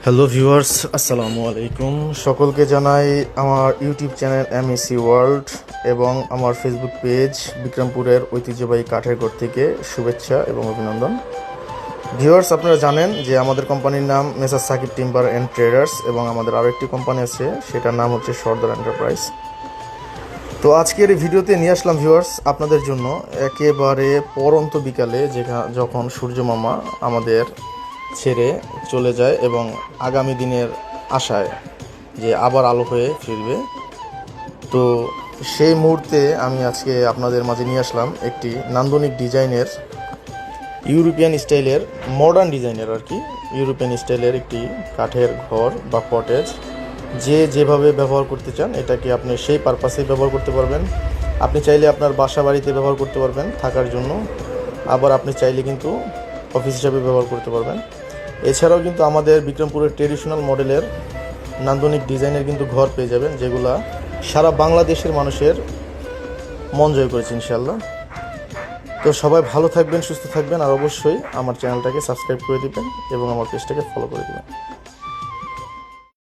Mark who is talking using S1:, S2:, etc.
S1: Hello viewers, আসসালামু আলাইকুম। সকলকে জানাই আমার ইউটিউব চ্যানেল এমএসি ওয়ার্ল্ড এবং আমার ফেসবুক পেজ বিক্রমপুরের ঐতিহ্যবাহী কাঠের ঘর থেকে শুভেচ্ছা এবং অভিনন্দন। ভিউয়ার্স, আপনারা জানেন যে আমাদের কোম্পানির নাম মেসার সাকিব টিম্বার অ্যান্ড ট্রেডার্স এবং আমাদের আরও একটি কোম্পানি আছে, সেটার নাম হচ্ছে সর্দার এন্টারপ্রাইজ। তো আজকের এই ভিডিওতে নিয়ে আসলাম ভিউয়ার্স আপনাদের জন্য একেবারে পরন্ত বিকালে যখন সূর্য মামা আমাদের ছেড়ে চলে যায় এবং আগামী দিনের আশায় যে আবার আলো হয়ে ফিরবে। তো সেই মুহূর্তে আমি আজকে আপনাদের মাঝে নিয়ে আসলাম একটি নান্দনিক ডিজাইনের ইউরোপিয়ান স্টাইলের মডার্ন ডিজাইনের ইউরোপিয়ান স্টাইলের একটি কাঠের ঘর বা কটেজ। যে যেভাবে ব্যবহার করতে চান এটাকে আপনি সেই পারপাসে ব্যবহার করতে পারবেন। আপনি চাইলে আপনার বাসা বাড়িতে ব্যবহার করতে পারবেন থাকার জন্য, আবার আপনি চাইলে কিন্তু অফিস হিসাবে ব্যবহার করতে পারবেন। এছাড়াও কিন্তু আমাদের বিক্রমপুরের ট্রেডিশনাল মডেলের নান্দনিক ডিজাইনের কিন্তু ঘর পেয়ে যাবেন, যেগুলা সারা বাংলাদেশের মানুষের মন জয় করেছে ইনশাল্লাহ। তো সবাই ভালো থাকবেন, সুস্থ থাকবেন, আর অবশ্যই আমার চ্যানেলটাকে সাবস্ক্রাইব করে দিবেন এবং আমার পেজটাকে ফলো করে দেবেন।